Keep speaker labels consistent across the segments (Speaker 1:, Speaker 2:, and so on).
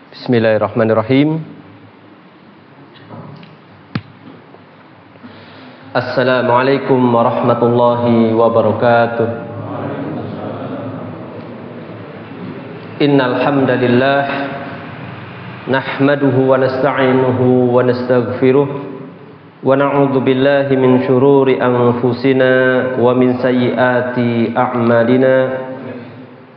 Speaker 1: Bismillahirrahmanirrahim. Assalamualaikum warahmatullahi wabarakatuh. Innal hamdalillah nahmaduhu wa nasta'inuhu wa nastaghfiruh wa na'udzu billahi min shururi anfusina wa min sayyiati a'malina.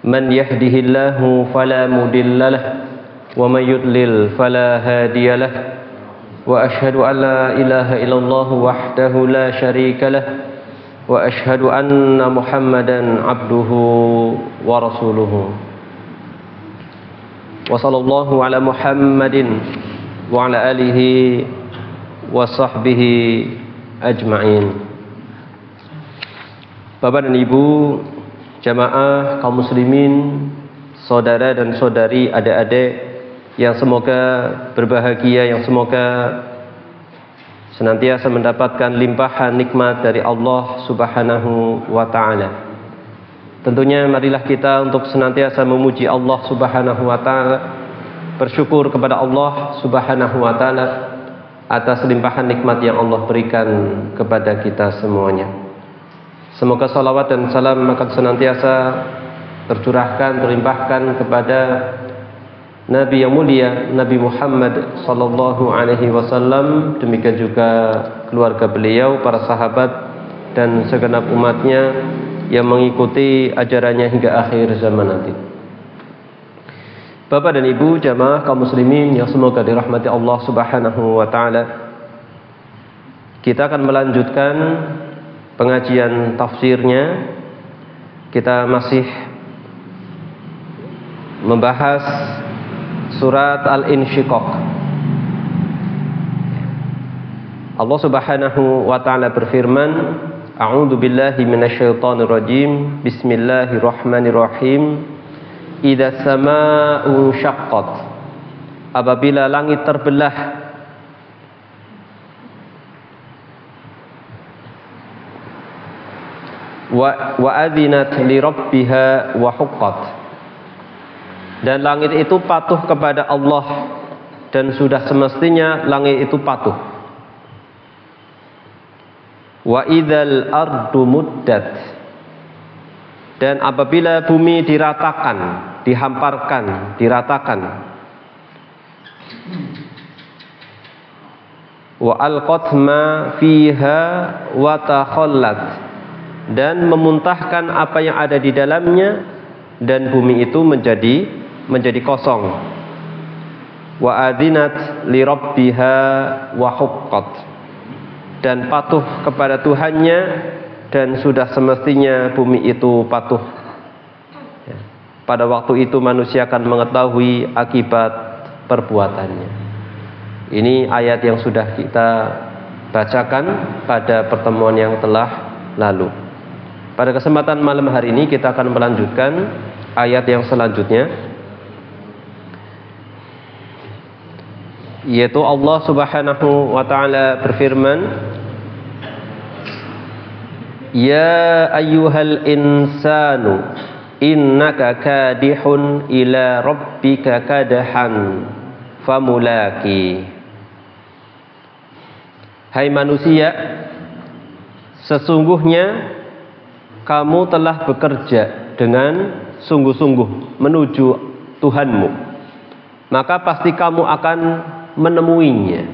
Speaker 1: Man yahdihillahu fala mudilla lahu wa man yudlil fala hadiya lahu. Wa ashhadu an la ilaha illallah wahdahu la syarika lahu wa ashhadu anna Muhammadan abduhu wa rasuluhu. Wa sallallahu ala Muhammadin wa ala alihi wa sahbihi ajma'in. Bapak dan Ibu jamaah kaum muslimin, saudara dan saudari, adik-adik yang semoga berbahagia, yang semoga senantiasa mendapatkan limpahan nikmat dari Allah Subhanahu wa ta'ala. Tentunya marilah kita untuk senantiasa memuji Allah Subhanahu wa ta'ala, bersyukur kepada Allah Subhanahu wa ta'ala atas limpahan nikmat yang Allah berikan kepada kita semuanya. Semoga salawat dan salam akan senantiasa tercurahkan, terlimpahkan kepada Nabi yang mulia, Nabi Muhammad sallallahu alaihi wasallam, demikian juga keluarga beliau, para sahabat dan segenap umatnya yang mengikuti ajarannya hingga akhir zaman nanti. Bapak dan Ibu jamaah kaum muslimin yang semoga dirahmati Allah Subhanahu wa taala, kita akan melanjutkan pengajian tafsirnya. Kita masih membahas surat Al-Insyiqaq. Allah Subhanahu wa ta'ala berfirman, A'udzu billahi minasyaitonir rajim. Bismillahirrahmanirrahim. Idza samaa'u syaqqat. Apabila langit terbelah, wa adzinat li rabbiha wa huqqat, dan langit itu patuh kepada Allah dan sudah semestinya langit itu patuh. Wa idzal ardu muddat, dan apabila bumi diratakan, dihamparkan, diratakan. Wa alqat ma fiha wa takhallat, dan memuntahkan apa yang ada di dalamnya, dan bumi itu menjadi kosong. Wa adzinat li rabbiha wa huqqat, dan patuh kepada Tuhannya dan sudah semestinya bumi itu patuh. Pada waktu itu manusia akan mengetahui akibat perbuatannya. Ini ayat yang sudah kita bacakan pada pertemuan yang telah lalu. Pada kesempatan malam hari ini kita akan melanjutkan ayat yang selanjutnya, yaitu Allah Subhanahu wa ta'ala berfirman, Ya ayyuhal insanu innaka kadihun ila rabbika kadahan famulaki. Hai manusia, sesungguhnya kamu telah bekerja dengan sungguh-sungguh menuju Tuhanmu, maka pasti kamu akan menemuinya.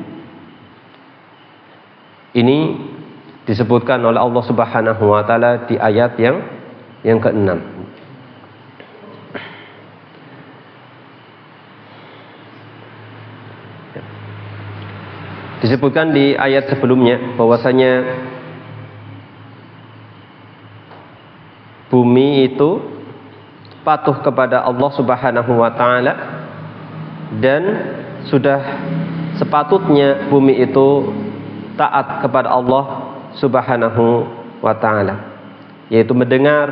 Speaker 1: Ini disebutkan oleh Allah Subhanahu wa taala di ayat yang ke-6. Disebutkan di ayat sebelumnya bahwasanya bumi itu patuh kepada Allah Subhanahu wa ta'ala, dan sudah sepatutnya bumi itu taat kepada Allah Subhanahu wa ta'ala, yaitu mendengar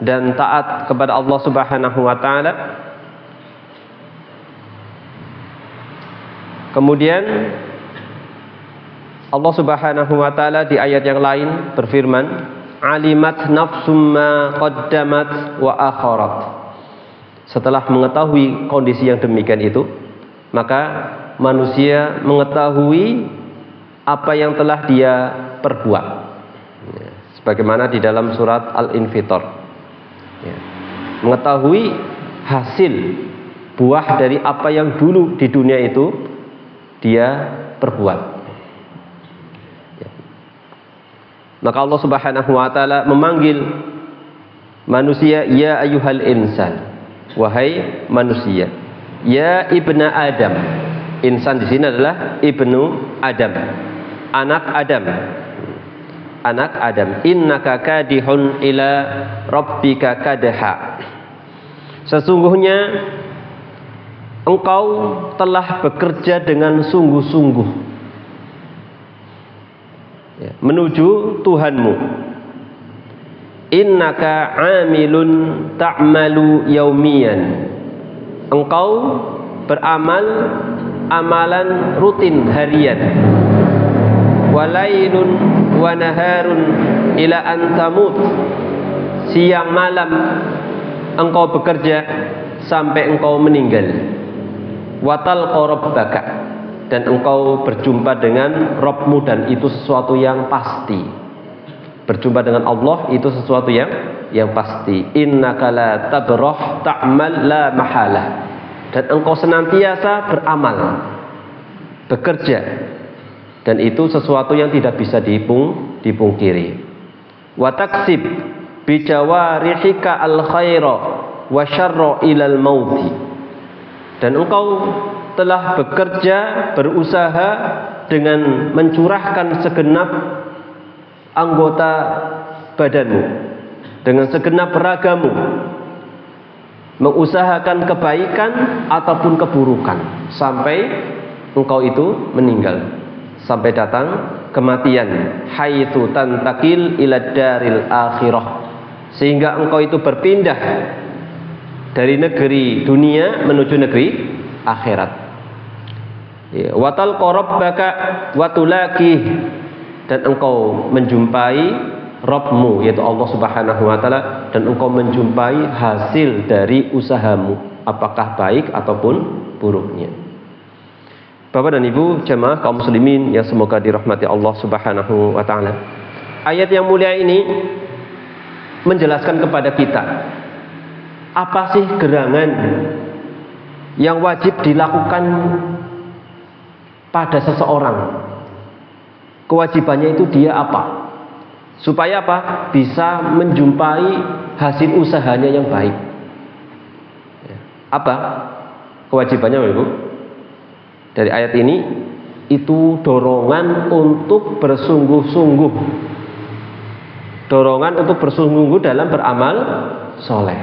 Speaker 1: dan taat kepada Allah Subhanahu wa ta'ala. Kemudian Allah Subhanahu wa ta'ala di ayat yang lain berfirman, alimat nafsum ma qaddamat wa akharat. Setelah mengetahui kondisi yang demikian itu, maka manusia mengetahui apa yang telah dia perbuat, sebagaimana di dalam surat Al-Infitor, mengetahui hasil buah dari apa yang dulu di dunia itu dia perbuat. Maka Allah Subhanahu wa taala memanggil manusia, ya ayyuhal insan, wahai manusia, ya ibna Adam. Insan di sini adalah ibnu Adam, anak Adam. Anak Adam, innaka kadihun ila rabbika kadha. Sesungguhnya engkau telah bekerja dengan sungguh-sungguh menuju Tuhanmu. Innaka amilun ta'malu yaumiyan. Engkau beramal amalan rutin harian. Walailun wa naharun ila an tamut. Siang malam engkau bekerja sampai engkau meninggal. Watal rabbaka, dan engkau berjumpa dengan Rabbmu, dan itu sesuatu yang pasti. Berjumpa dengan Allah itu sesuatu yang pasti. Innaka la tabrah ta'mal la mahalah. Dan engkau senantiasa beramal, bekerja, dan itu sesuatu yang tidak bisa dipungkiri. Wa taksib bi jawarihika al khaira wa syarra ilal mauti. Dan engkau telah bekerja, berusaha dengan mencurahkan segenap anggota badanmu, dengan segenap ragamu, mengusahakan kebaikan ataupun keburukan sampai engkau itu meninggal, sampai datang kematian. Haitsu tantakil ila daril akhirah, sehingga engkau itu berpindah dari negeri dunia menuju negeri akhirat. Watal rabbaka watulaki, dan engkau menjumpai Rabbmu, yaitu Allah Subhanahu wa taala, dan engkau menjumpai hasil dari usahamu, apakah baik ataupun buruknya. Bapak dan Ibu jemaah kaum muslimin yang semoga dirahmati Allah Subhanahu wa taala. Ayat yang mulia ini menjelaskan kepada kita apa sih gerangan yang wajib dilakukan pada seseorang. Kewajibannya itu dia apa? Supaya apa? Bisa menjumpai hasil usahanya yang baik. Apa kewajibannya, Ibu? Dari ayat ini itu dorongan untuk bersungguh-sungguh. Dorongan untuk bersungguh-sungguh dalam beramal soleh.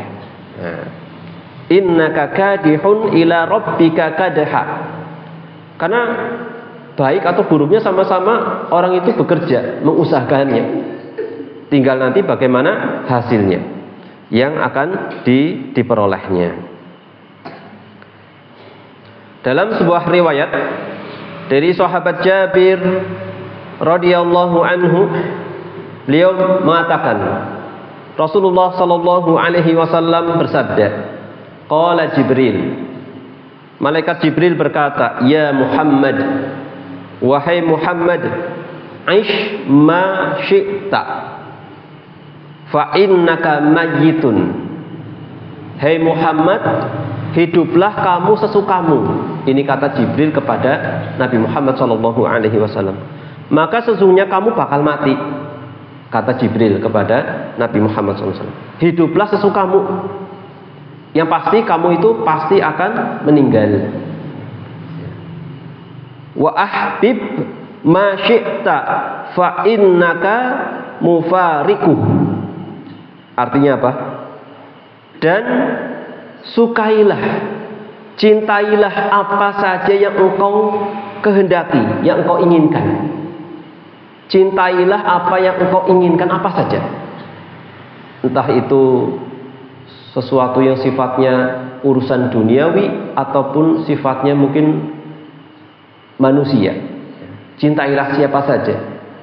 Speaker 1: Innaka kadihun ila rabbika kadha. Karena baik atau buruknya sama-sama orang itu bekerja, mengusahakannya. Tinggal nanti bagaimana hasilnya yang akan diperolehnya. Dalam sebuah riwayat dari sahabat Jabir radhiyallahu anhu, beliau mengatakan, Rasulullah sallallahu alaihi wasallam bersabda, qala Jibril, malaikat Jibril berkata, ya Muhammad, wahai Muhammad, aish ma syi'ta fa innaka mayyitun. Hai Muhammad, hiduplah kamu sesukamu. Ini kata Jibril kepada Nabi Muhammad sallallahu alaihi wasallam. Maka sesungguhnya kamu bakal mati. Kata Jibril kepada Nabi Muhammad SAW. Hiduplah sesukamu. Yang pasti kamu itu pasti akan meninggal. Wa ahbib ma syi'ta fa innaka mufariquh. Artinya apa? Dan sukailah, cintailah apa saja yang engkau kehendaki, yang engkau inginkan. Cintailah apa yang engkau inginkan, apa saja. Entah itu sesuatu yang sifatnya urusan duniawi ataupun sifatnya mungkin manusia. Cintailah siapa saja,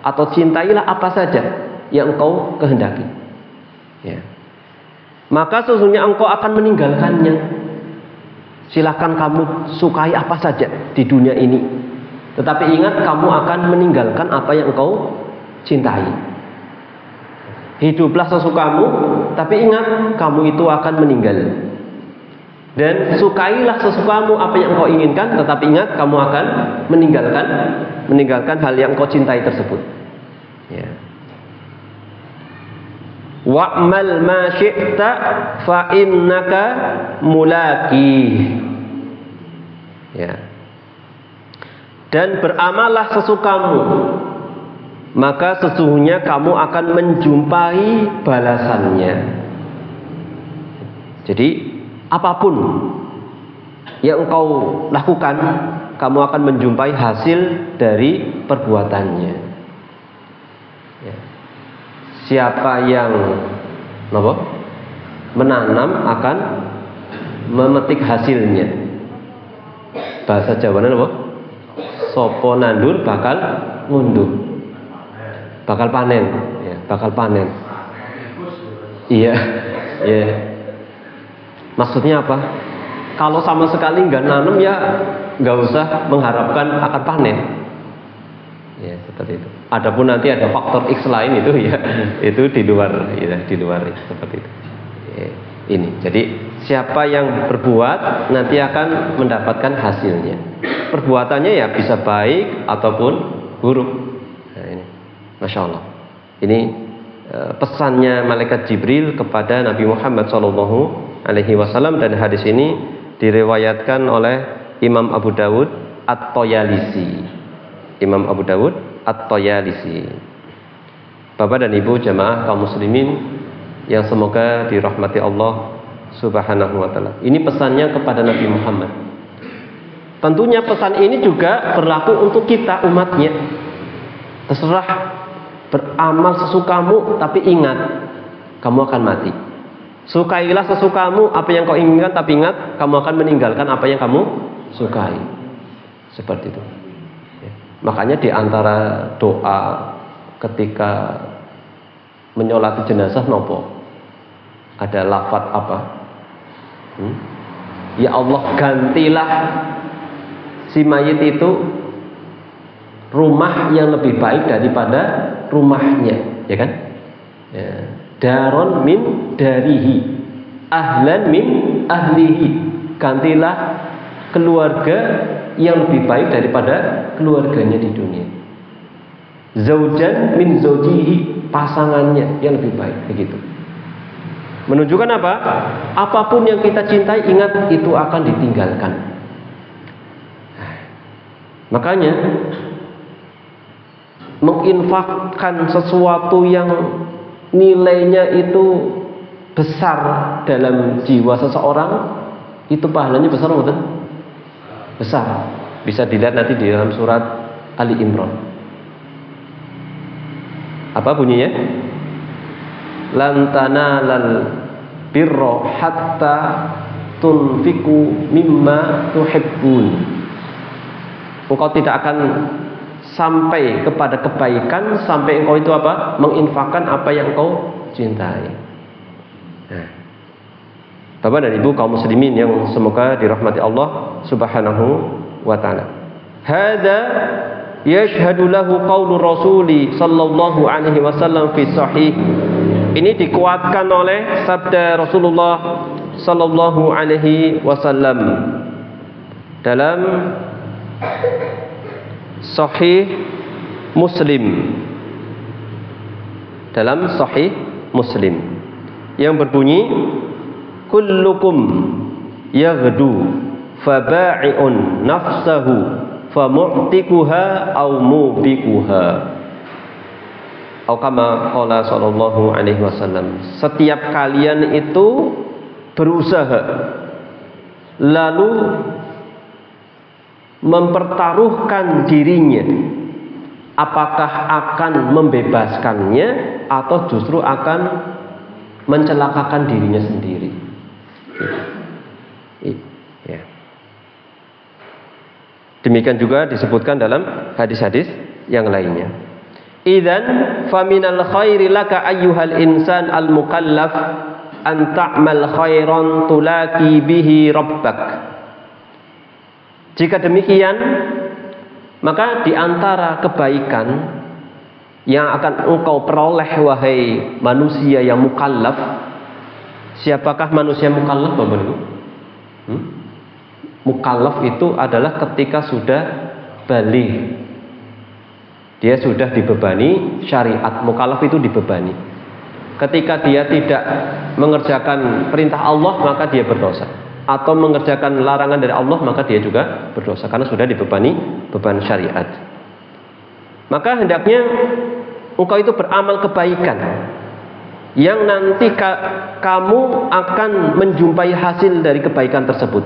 Speaker 1: atau cintailah apa saja yang engkau kehendaki. Ya. maka sesungguhnya engkau akan meninggalkannya. Silakan kamu sukai apa saja di dunia ini, tetapi ingat kamu akan meninggalkan apa yang engkau cintai. Hiduplah sesukamu, tapi ingat kamu itu akan meninggal. Dan sukailah sesukamu apa yang engkau inginkan, tetapi ingat kamu akan meninggalkan hal yang engkau cintai tersebut. Ya. Wa'mal ma syi'ta fa innaka mulaqi. Ya. Dan beramallah sesukamu, maka sesungguhnya kamu akan menjumpai balasannya. Jadi apapun yang engkau lakukan, kamu akan menjumpai hasil dari perbuatannya. Ya. Siapa yang menanam akan memetik hasilnya. Bahasa Jawane apa? Sopo nandur bakal ngunduh. Bakal panen, ya, bakal panen. Iya, ya. Maksudnya apa? Kalau sama sekali nggak nanam ya nggak usah mengharapkan akan panen. Ya, seperti itu. Adapun nanti ada faktor X lain itu ya, itu di luar seperti itu. Ya, ini. Jadi siapa yang berbuat nanti akan mendapatkan hasilnya. Perbuatannya ya bisa baik ataupun buruk. Nah, ini, masya Allah. Ini pesannya malaikat Jibril kepada Nabi Muhammad SAW, dan hadis ini diriwayatkan oleh Imam Abu Dawud At-Toyalisi. Imam Abu Dawud At-Toyalisi. Bapak dan Ibu jamaah kaum muslimin yang semoga dirahmati Allah Subhanahu wa ta'ala. Ini pesannya kepada Nabi Muhammad. Tentunya pesan ini juga berlaku untuk kita umatnya. Terserah beramal sesukamu, tapi ingat kamu akan mati. Sukailah sesukamu apa yang kau inginkan, tapi ingat kamu akan meninggalkan apa yang kamu sukai. Seperti itu. Makanya di antara doa ketika menyolati jenazah nopo ada lafaz apa? Ya Allah, gantilah si mayit itu rumah yang lebih baik daripada rumahnya, ya kan? Ya. Daron min darihi, ahlan min ahlihi. Gantilah keluarga yang lebih baik daripada keluarganya di dunia. Zaujan min zaujihi, pasangannya yang lebih baik, begitu. Menunjukkan apa? Apapun yang kita cintai, ingat itu akan ditinggalkan. Makanya menginfakkan sesuatu yang nilainya itu besar dalam jiwa seseorang, itu pahalanya besar betul? Besar. Bisa dilihat nanti di dalam surat Ali Imran. Apa bunyinya? Lan tanalal birra hatta tunfiku mimma tuhibbun. Engkau tidak akan sampai kepada kebaikan sampai engkau itu apa? Menginfakkan apa yang engkau cintai. Nah, Bapak dan Ibu kaum muslimin yang semoga dirahmati Allah Subhanahu wa taala. Hada yashhadu lahu qaulu Rasuli sallallahu alaihi wasallam fi sahih. Ini dikuatkan oleh sabda Rasulullah sallallahu alaihi wasallam dalam Sahih Muslim. Dalam Sahih Muslim yang berbunyi kullukum yaghdu faba'i'un nafsahu famu'tikuha aw mubikuha. Atau kama qala sallallahu alaihi wasallam, setiap kalian itu berusaha lalu mempertaruhkan dirinya, apakah akan membebaskannya atau justru akan mencelakakan dirinya sendiri. Ya. Demikian juga disebutkan dalam hadis-hadis yang lainnya. Idzan faminal khairi laka ayyuhal insan al mukallaf an ta'mal khairan tulaki bihi rabbak. Jika demikian, maka di antara kebaikan yang akan engkau peroleh wahai manusia yang mukallaf. Siapakah manusia mukallaf, Bapak Ibu? Mukallaf itu adalah ketika sudah baligh. Dia sudah dibebani syariat. Mukallaf itu dibebani. Ketika dia tidak mengerjakan perintah Allah, maka dia berdosa. Atau mengerjakan larangan dari Allah, maka dia juga berdosa karena sudah dibebani beban syariat. Maka hendaknya engkau itu beramal kebaikan yang nanti kamu akan menjumpai hasil dari kebaikan tersebut.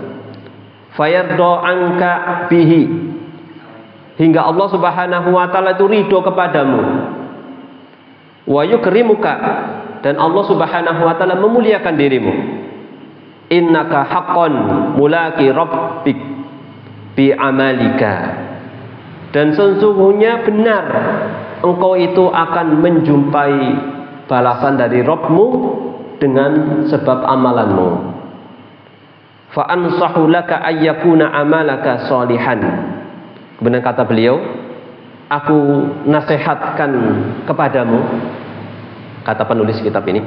Speaker 1: Fayardo anka bihi, hingga Allah Subhanahu wa taala itu ridho kepadamu. Wa yukrimuka, dan Allah Subhanahu wa taala memuliakan dirimu. Innaka haqqan mulaki rabbik bi amalika, dan sesungguhnya benar engkau itu akan menjumpai balasan dari Rabbmu dengan sebab amalanmu. Fa ansahu laka ayyakuna amalaka sholihan. Kemudian kata beliau, aku nasihatkan kepadamu, kata penulis kitab ini,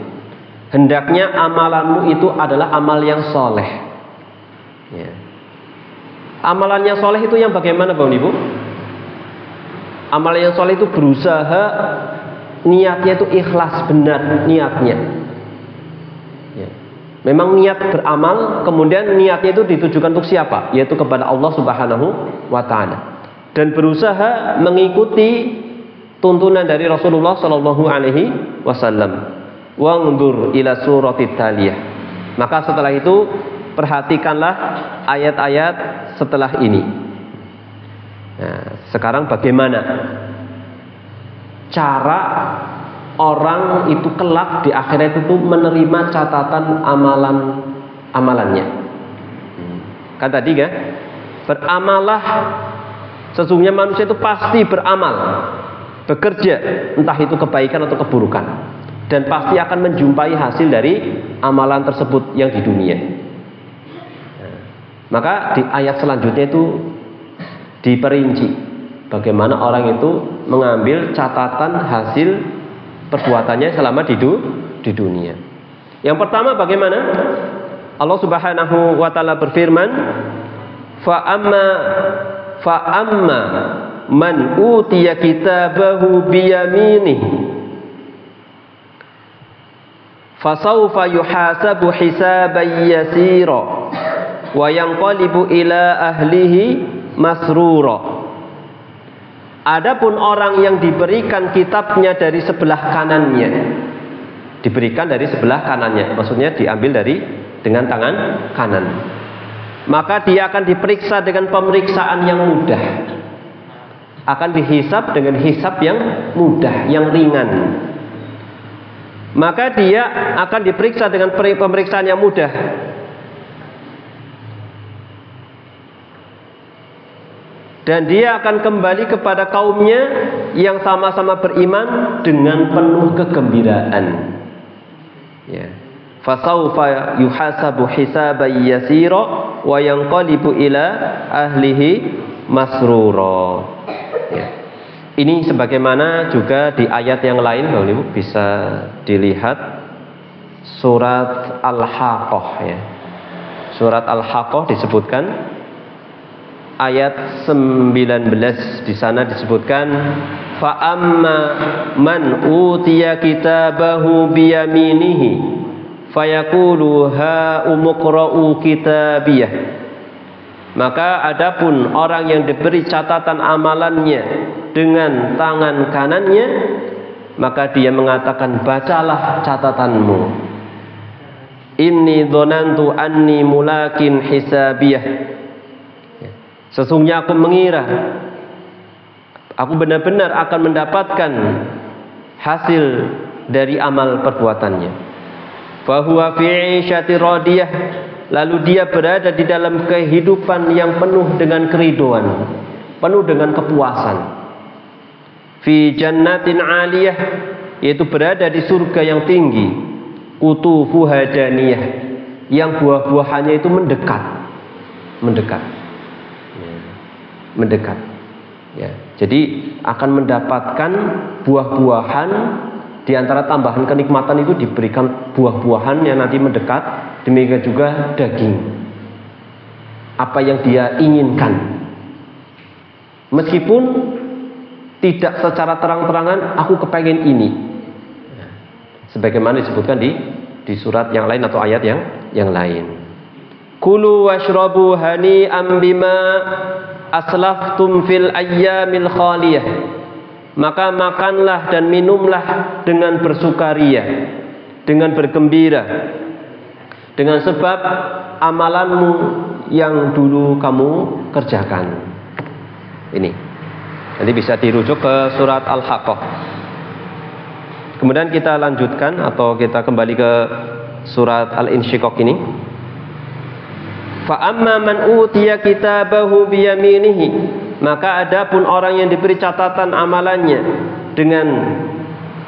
Speaker 1: hendaknya amalanmu itu adalah amal yang soleh. Ya. Amalan yang soleh itu yang bagaimana, Bapak Ibu? Amalan yang soleh itu berusaha, niatnya itu ikhlas, benar niatnya. Ya. Memang niat beramal, kemudian niatnya itu ditujukan untuk siapa? Yaitu kepada Allah Subhanahu wa taala. Dan berusaha mengikuti tuntunan dari Rasulullah Shallallahu alaihi wasallam. Wangdur ila suratit taliyah. Maka setelah itu perhatikanlah ayat-ayat setelah ini. Nah, sekarang bagaimana cara orang itu kelak di akhirat itu menerima catatan amalannya? Kan tadi kan, beramalah. Sesungguhnya manusia itu pasti beramal, bekerja, entah itu kebaikan atau keburukan, dan pasti akan menjumpai hasil dari amalan tersebut yang di dunia. Maka di ayat selanjutnya itu diperinci bagaimana orang itu mengambil catatan hasil perbuatannya selama di dunia. Yang pertama bagaimana? Allah Subhanahu wa taala berfirman, fa amma man utiya kitabahu biyaminih fasawfa yuhasabu hisaban yasira wa yanqalibu ila ahlihi masrura. Adapun orang yang diberikan kitabnya dari sebelah kanannya, diberikan dari sebelah kanannya, maksudnya diambil dengan tangan kanan, maka dia akan diperiksa dengan pemeriksaan yang mudah, akan dihisab dengan hisab yang mudah, yang ringan. Maka dia akan diperiksa dengan pemeriksaan yang mudah. Dan dia akan kembali kepada kaumnya yang sama-sama beriman dengan penuh kegembiraan. Ya. Fasawfa yuhasabu hisaban yasira wa yanqalibu ila ahlihi masrura. Ya. Ini sebagaimana juga di ayat yang lain, Bapak Ibu bisa dilihat surat Al-Haqqah ya. Surat Al-Haqqah disebutkan ayat 19, di sana disebutkan fa amma man utiya kitabahu biyaminihi fayaqulu ha umqra'u kitabiyah. Maka adapun orang yang diberi catatan amalannya dengan tangan kanannya, maka dia mengatakan, bacalah catatanmu. Inni dzanantu anni mulakin hisabiyah. Sesungguhnya aku mengira aku benar-benar akan mendapatkan hasil dari amal perbuatannya. Fahuwa fi 'ishati radiyah, lalu dia berada di dalam kehidupan yang penuh dengan keriduan, penuh dengan kepuasan. Fi jannatin 'aliyah, yaitu berada di surga yang tinggi. Kutufuha daniyah, yang buah-buahannya itu mendekat. Ya. Jadi akan mendapatkan buah-buahan, di antara tambahan kenikmatan itu diberikan buah-buahan yang nanti mendekat, demikian juga daging. Apa yang dia inginkan. Meskipun tidak secara terang-terangan aku kepengen ini. Sebagaimana disebutkan di surat yang lain atau ayat yang lain. Kulu washrabu hani'an bima aslaftum fil ayyamil khaliyah. Maka makanlah dan minumlah dengan bersukaria, dengan bergembira, dengan sebab amalanmu yang dulu kamu kerjakan. Ini nanti bisa dirujuk ke surat Al-Haqqah. Kemudian kita lanjutkan atau kita kembali ke surat Al-Insyiqaq ini. Fa amma man utiya kitabahu biyaminihi, maka adapun orang yang diberi catatan amalannya dengan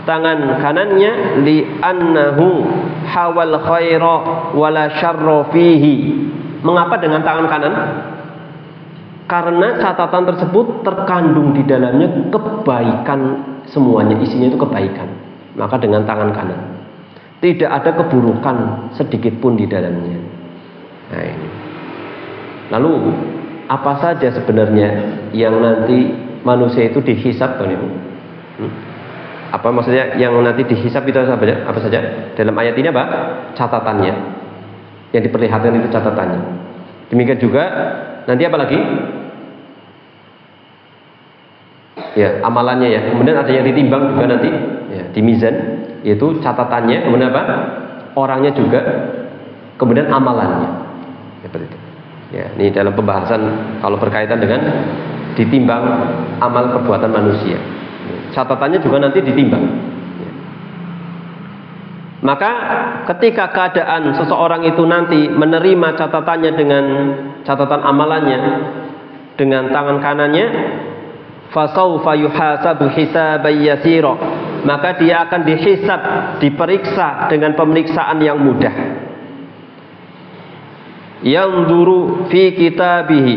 Speaker 1: tangan kanannya, li annahu hawal khaira wala syarra fihi. Mengapa dengan tangan kanan? Karena catatan tersebut terkandung di dalamnya kebaikan semuanya, isinya itu kebaikan. Maka dengan tangan kanan. Tidak ada keburukan sedikit pun di dalamnya. Nah ini. Lalu apa saja sebenarnya yang nanti manusia itu dihisab, Bang Ibu? Apa maksudnya yang nanti dihisab itu apa saja? Dalam ayat ini apa? Catatannya. Yang diperlihatkan itu catatannya. Demikian juga nanti apa lagi? Ya, amalannya ya. Kemudian ada yang ditimbang juga nanti, ya, di mizan, yaitu catatannya. Kemudian apa? Orangnya juga. Kemudian amalannya. Seperti itu. Ya, ini dalam pembahasan kalau berkaitan dengan ditimbang amal perbuatan manusia. Catatannya juga nanti ditimbang. Ya. Maka ketika keadaan seseorang itu nanti menerima catatannya dengan catatan amalannya dengan tangan kanannya, fasaufa yuhasabu hisaban yasira, maka dia akan dihisab, diperiksa dengan pemeriksaan yang mudah. Yanzuru fi kitabihi,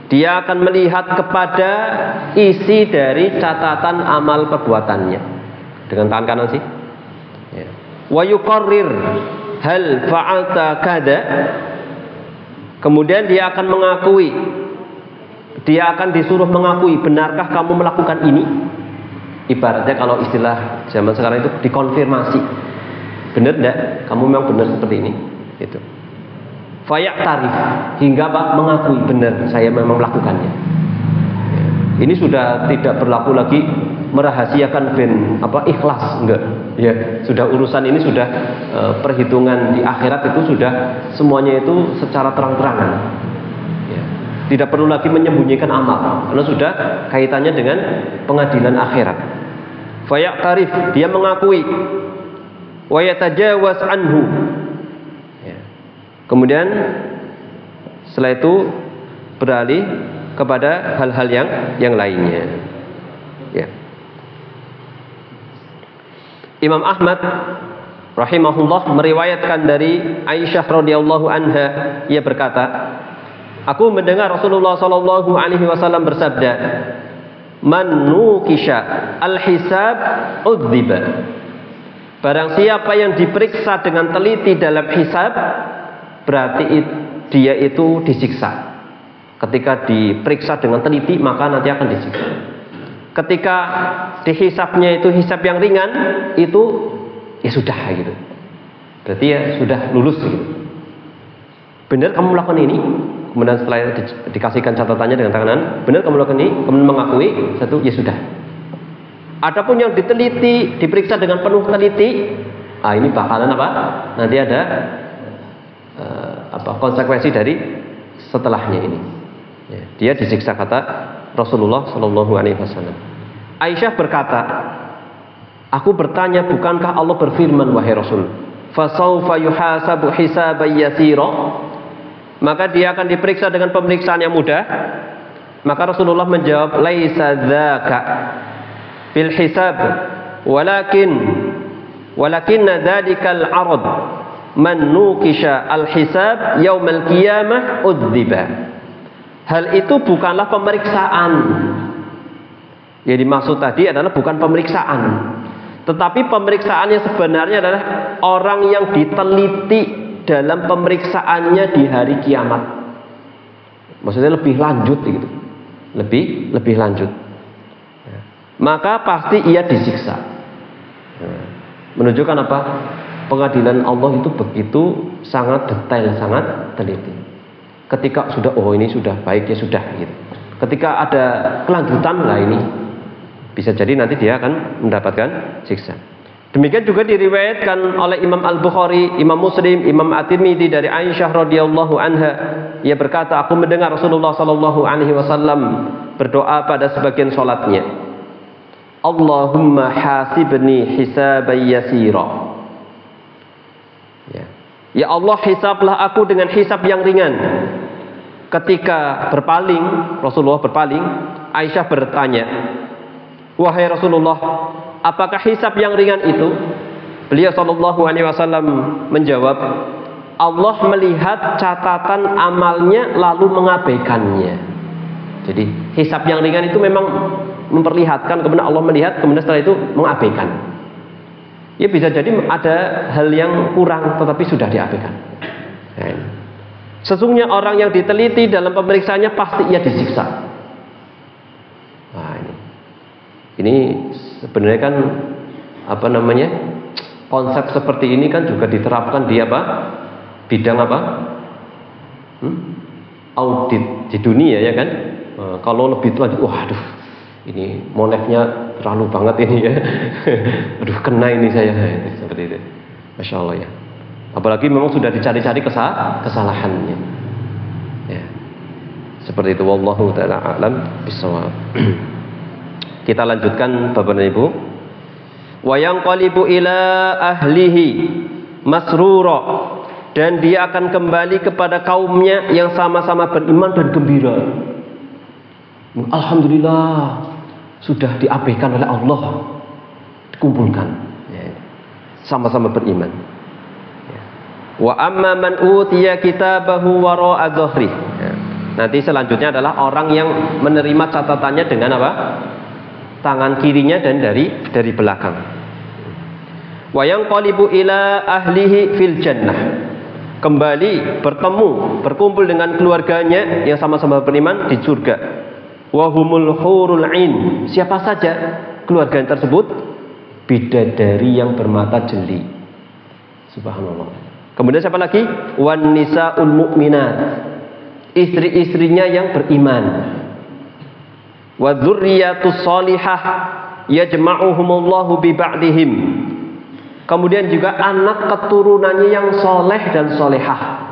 Speaker 1: dia akan melihat kepada isi dari catatan amal perbuatannya dengan tangan kanan sih. Ya. Wa yuqarrir hal fa'alta kada, kemudian dia akan mengakui, dia akan disuruh mengakui, benarkah kamu melakukan ini? Ibaratnya kalau istilah zaman sekarang itu dikonfirmasi, benar enggak kamu memang benar seperti ini, itu. Fayak tarif, hingga apa? Mengakui benar saya memang melakukannya. Ini sudah tidak berlaku lagi merahasiakan ben apa ikhlas, enggak. Ya, sudah urusan ini sudah perhitungan di akhirat itu sudah semuanya itu secara terang-terangan. Ya. Tidak perlu lagi menyembunyikan amal, karena sudah kaitannya dengan pengadilan akhirat. Fayak tarif, dia mengakui. Wa yatajawaz anhu. Kemudian setelah itu beralih kepada hal-hal yang lainnya. Ya. Imam Ahmad rahimahullah meriwayatkan dari Aisyah radhiyallahu anha, ia berkata, aku mendengar Rasulullah sallallahu alaihi wasallam bersabda, man nukisha al-hisab udziba. Barang siapa yang diperiksa dengan teliti dalam hisab, berarti dia itu disiksa. Ketika diperiksa dengan teliti, maka nanti akan disiksa. Ketika dihisabnya itu hisab yang ringan, itu ya sudah gitu. Berarti ya sudah lulus gitu. Benar kamu melakukan ini, kemudian setelah dikasihkan catatannya dengan tangan, benar kamu melakukan ini, kemudian mengakui, satu ya sudah. Adapun yang diteliti, diperiksa dengan penuh teliti, ini bakalan apa? Nanti ada konsekuensi dari setelahnya ini. Ya, dia disiksa, kata Rasulullah Shallallahu Alaihi Wasallam. Aisyah berkata, aku bertanya, bukankah Allah berfirman, wahai Rasul, fasaufa yuhasabu hisaban yasira, maka dia akan diperiksa dengan pemeriksaan yang mudah. Maka Rasulullah menjawab, laisa dzaka bil hisab, walakin Walakinna dzadikal 'arad man nukisha al-hisab yaumal qiyamah udziba. Hal itu bukanlah pemeriksaan. Yang dimaksud tadi adalah bukan pemeriksaan, tetapi pemeriksaan yang sebenarnya adalah orang yang diteliti dalam pemeriksaannya di hari kiamat. Maksudnya lebih lanjut gitu. Lebih lanjut. Maka pasti ia disiksa. Menunjukkan apa? Pengadilan Allah itu begitu sangat detail, sangat teliti. Ketika sudah, oh ini sudah baik, ya sudah gitu. Ketika ada kelanjutan, lah ini bisa jadi nanti dia akan mendapatkan siksa. Demikian juga diriwayatkan oleh Imam Al-Bukhari, Imam Muslim, Imam At-Tirmidzi dari Aisyah radhiyallahu anha. Ia berkata, aku mendengar Rasulullah sallallahu alaihi wasallam berdoa pada sebagian salatnya. Allahumma hasibni hisaban yasira. Ya Allah, hisablah aku dengan hisab yang ringan. Ketika berpaling, Rasulullah berpaling, Aisyah bertanya, wahai Rasulullah, apakah hisab yang ringan itu? Beliau sallallahu alaihi wasallam menjawab, Allah melihat catatan amalnya lalu mengabaikannya. Jadi hisab yang ringan itu memang memperlihatkan, kemudian Allah melihat, kemudian setelah itu mengabaikan. Ya bisa jadi ada hal yang kurang tetapi sudah diabaikan. Sesungguhnya orang yang diteliti dalam pemeriksaannya pasti ia disiksa. Nah, ini sebenarnya kan apa namanya, konsep seperti ini kan juga diterapkan di apa, bidang apa, audit di dunia ya kan. Kalau lebih lagi, waduh, ini monefnya terlalu banget ini ya. Aduh, kena ini saya, seperti itu. Masya Allah ya. Apalagi memang sudah dicari-cari kesalahannya. Ya. Seperti itu. Wallahu ta'ala a'lam bishawab. Kita lanjutkan Bapak dan Ibu. Wa yanqalibu ila ahlihi masrura, dan dia akan kembali kepada kaumnya yang sama-sama beriman dan gembira. Alhamdulillah, sudah diabaikan oleh Allah, dikumpulkan, sama-sama beriman. Wa amma man utiya kitabahu wara'a dhahri. Nanti selanjutnya adalah orang yang menerima catatannya dengan apa? Tangan kirinya dan dari belakang. Wa yanqalibu ila ahlihi fil jannah. Kembali bertemu, berkumpul dengan keluarganya yang sama-sama beriman di surga. Wahumul hurul ain. Siapa saja keluarga yang tersebut? Bidadari yang bermata jeli. Subhanallah. Kemudian siapa lagi? Wan nisaul mu'minat. Istri-istrinya yang beriman. Wa dzurriyyatus shalihah yajma'uhumullahu bi ba'dihim. Kemudian juga anak keturunannya yang soleh dan solehah.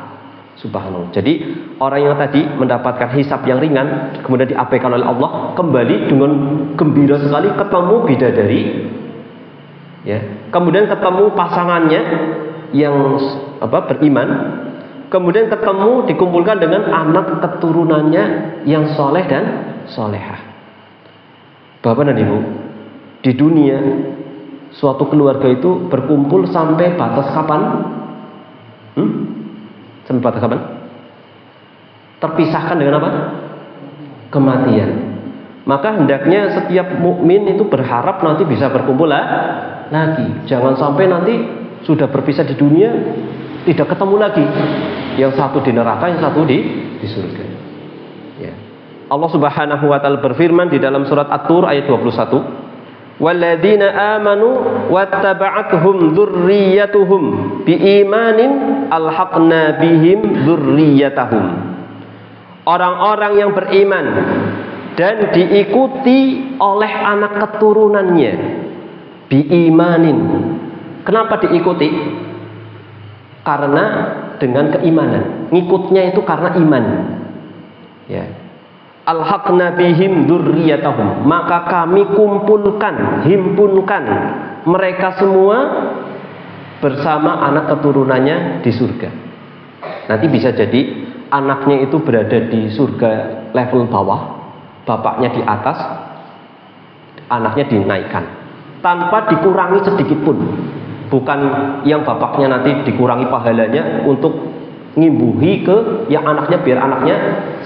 Speaker 1: Subhanallah. Jadi orang yang tadi mendapatkan hisab yang ringan kemudian diabaikan oleh Allah, kembali dengan gembira sekali ketemu bidadari, ya. Kemudian ketemu pasangannya yang beriman, kemudian ketemu dikumpulkan dengan anak keturunannya yang soleh dan solehah. Bapak dan Ibu, di dunia suatu keluarga itu berkumpul sampai batas kapan? Sampai batas kapan? Terpisahkan dengan apa? Kematian. Maka hendaknya setiap mukmin itu berharap nanti bisa berkumpul lagi. Jangan sampai nanti sudah berpisah di dunia tidak ketemu lagi. Yang satu di neraka, yang satu di surga. Ya. Allah Subhanahu wa taala berfirman di dalam surat At-Tur ayat 21. Walladzina amanu wattaba'athum dzurriyyatuhum biimanin alhaqna bihim dzurriyyatahum. Orang-orang yang beriman dan diikuti oleh anak keturunannya biimanin. Kenapa diikuti? Karena dengan keimanan. Ngikutnya itu karena iman. Ya. Alhaqna bihim dzurriyyatahum, maka kami kumpulkan, himpunkan mereka semua bersama anak keturunannya di surga. Nanti bisa jadi anaknya itu berada di surga level bawah, bapaknya di atas, anaknya dinaikkan tanpa dikurangi sedikit pun. bukan yang bapaknya nanti dikurangi pahalanya untuk ngimbuhi ke yang anaknya biar anaknya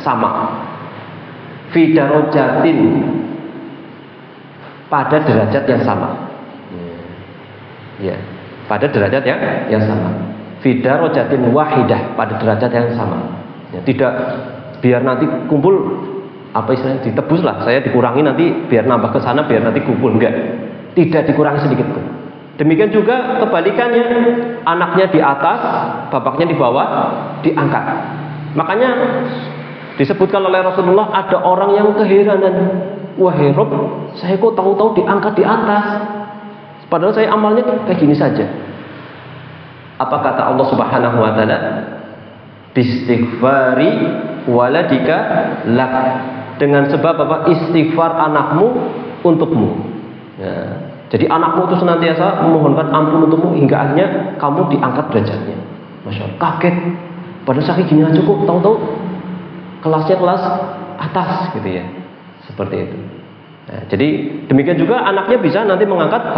Speaker 1: sama. Fi darajatin, pada derajat yang sama. Ya, pada derajat yang sama. Fi darajatin wahidah, pada derajat yang sama. Ya, tidak biar nanti kumpul apa istilahnya ditebus lah, saya dikurangi nanti biar nambah ke sana biar nanti kumpul, enggak. Tidak dikurangi sedikit pun. Demikian juga kebalikannya, anaknya di atas, bapaknya di bawah, diangkat. Makanya disebutkan oleh Rasulullah ada orang yang keheranan, wahai Rob, saya kok tahu-tahu diangkat di atas, padahal saya amalnya kayak gini saja. Apa kata Allah Subhanahu wa taala? Bistighfari waladika lak, dengan sebab apa? Istighfar anakmu untukmu. Ya. Jadi anakmu itu senantiasa memohonkan ampun untukmu hingga akhirnya kamu diangkat derajatnya. Masya Allah, kaget. Padahal saya gini aja kok, tahu-tahu kelasnya kelas atas gitu ya. Seperti itu. Nah, jadi demikian juga anaknya bisa nanti mengangkat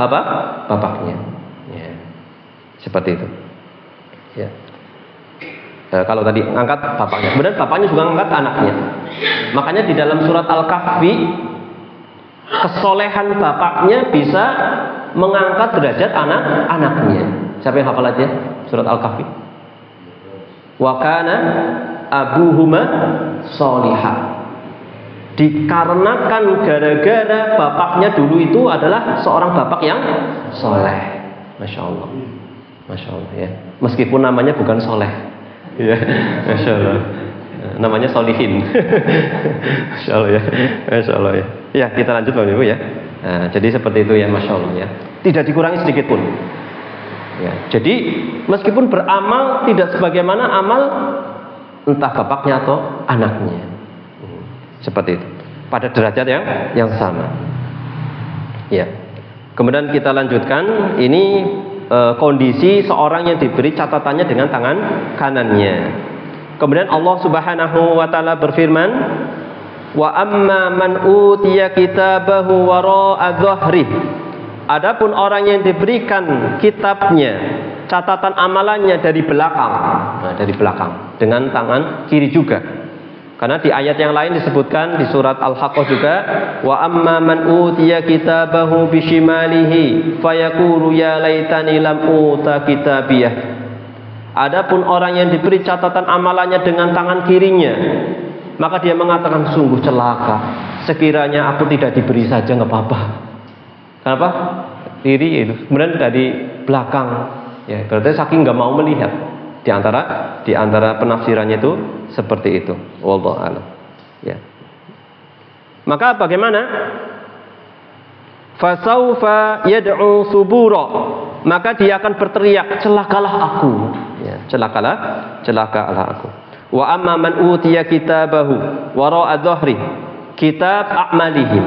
Speaker 1: bapaknya. Ya. Seperti itu. Ya. Kalau tadi angkat bapaknya, kemudian bapaknya juga angkat anaknya. Makanya di dalam surat Al-Kahfi, kesolehan bapaknya bisa mengangkat derajat anak-anaknya. Siapa yang hafal aja surat Al-Kahfi? Wa kana abuhuma sholihah. Dikarenakan gara-gara bapaknya dulu itu adalah seorang bapak yang soleh. Masya Allah. Masya Allah ya. Meskipun namanya bukan soleh. Ya, Masya Allah. Namanya solihin. Masya Allah ya. Masya Allah ya. Ya, kita lanjut Bapak Ibu ya. Nah, jadi seperti itu ya, Masya Allah ya. Tidak dikurangi sedikit pun. Ya, jadi meskipun beramal tidak sebagaimana amal entah bapaknya atau anaknya. Seperti itu. Pada derajat yang sama. Ya. Kemudian kita lanjutkan. Ini kondisi seorang yang diberi catatannya dengan tangan kanannya. Kemudian Allah Subhanahu wa taala berfirman, wa amma man utiya kitabahu wara'a dhahri. Adapun orang yang diberikan kitabnya, catatan amalannya dari belakang. Nah, dari belakang dengan tangan kiri juga. Karena di ayat yang lain disebutkan di surat Al-Haqqah juga, wa amma man utiya kitabahu bishimalihi fayaqulu ya laitani lam uta kitabiyah. Adapun orang yang diberi catatan amalannya dengan tangan kirinya, maka dia mengatakan sungguh celaka, sekiranya aku tidak diberi saja nggak apa-apa. Kenapa? Kiri itu. Kemudian dari belakang, ya berarti saking nggak mau melihat. Di antara penafsirannya itu seperti itu. Wallahu a'lam. Ya. Maka bagaimana? Fasaufa yad'u subura. Maka dia akan berteriak, celakalah aku. Ya, celakalah aku. Wa amma man utiya kitabahu wara'a dhahri. Kitab a'malihim.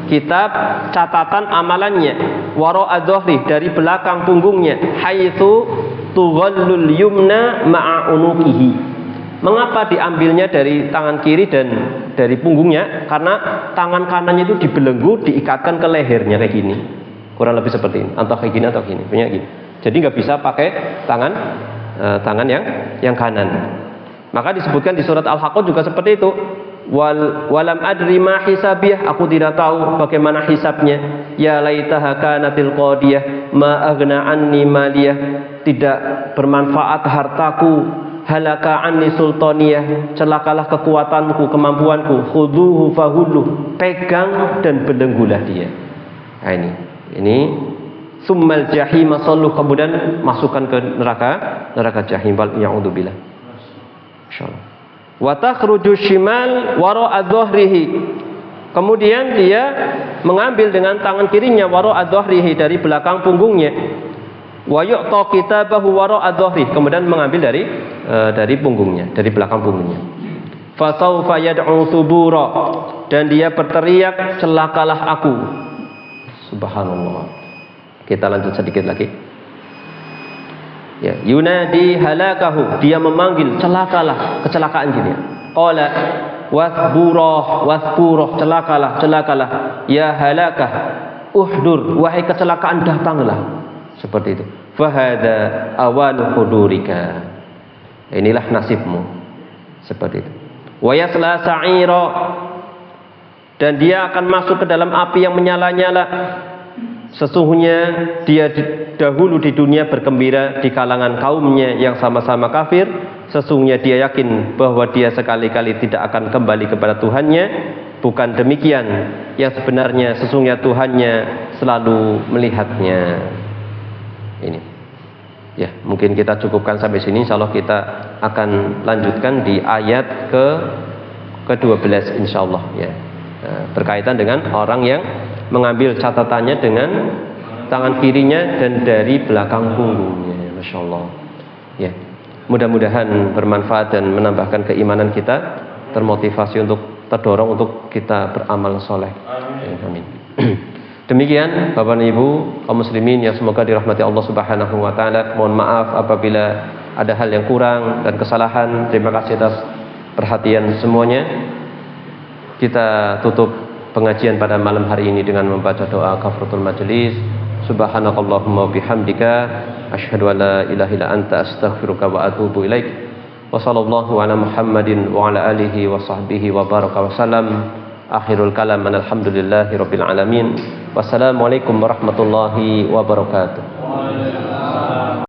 Speaker 1: Kitab catatan amalannya wara'a dhahri, dari belakang punggungnya, haitsu tughallul yumna ma'a unuqihi. Mengapa diambilnya dari tangan kiri dan dari punggungnya? Karena tangan kanannya itu dibelenggu, diikatkan ke lehernya kayak gini. Kurang lebih seperti ini, atau kayak gini atau gini, punya gini. Jadi nggak bisa pakai tangan yang kanan. Maka disebutkan di surat Al-Haqqah juga seperti itu. Walam adri ma hisabiyah, aku tidak tahu bagaimana hisabnya. Ya laitaha kanatil qadiyah ma aghna anni maliyah, tidak bermanfaat hartaku. Halaka anni sultaniyah, celakalah kekuatanku, kemampuanku. Khuduhu fahullu, pegang dan belenggulah dia. Nah, ini summal jahim sallu, kemudian masukkan ke neraka jahim. Ya'udzubillah. Insyaallah. Wa takhruju shimal wara'a dhahrihi. Kemudian dia mengambil dengan tangan kirinya wara'a dhahrihi, dari belakang punggungnya. Wa yu'ta kitabahu wara'a dhahrihi, kemudian mengambil dari punggungnya, dari belakang punggungnya. Fa sawfa yad'u subura, dan dia berteriak, celakalah aku. Subhanallah. Kita lanjut sedikit lagi. Ya, yunadi halakahu, dia memanggil celakalah, kecelakaan gini. Qala wasburah, celakalah, ya halakah, uhdur, wahai kecelakaan datanglah. Seperti itu. fahada awanu hudurika. Inilah nasibmu. Seperti itu. Wa yasla sa'ira, dan dia akan masuk ke dalam api yang menyala-nyala. Sesungguhnya dia dahulu di dunia bergembira di kalangan kaumnya yang sama-sama kafir. Sesungguhnya dia yakin bahwa dia sekali-kali tidak akan kembali kepada Tuhannya. Bukan demikian, yang sebenarnya sesungguhnya Tuhannya selalu melihatnya. Ini ya, mungkin kita cukupkan sampai sini. Insyaallah kita akan lanjutkan di ayat ke-12 insyaallah ya. Berkaitan dengan orang yang mengambil catatannya dengan tangan kirinya dan dari belakang punggungnya. Masya Allah ya, mudah-mudahan bermanfaat dan menambahkan keimanan kita, termotivasi untuk terdorong untuk kita beramal soleh. Amin. Demikian Bapak dan Ibu kaum muslimin yang semoga dirahmati Allah Subhanahu wa taala. Mohon maaf apabila ada hal yang kurang dan kesalahan. Terima kasih atas perhatian semuanya. Kita tutup pengajian pada malam hari ini dengan membaca doa kafaratul majelis. Subhanakallahumma bihamdika asyhadu an la ilaha illa anta astaghfiruka wa atubu ilaik. Wa sallallahu ala Muhammadin wa ala alihi wa sahbihi wa baraka wa salam. Akhirul kalam alhamdulillahi rabbil alamin. Wassalamualaikum warahmatullahi wabarakatuh.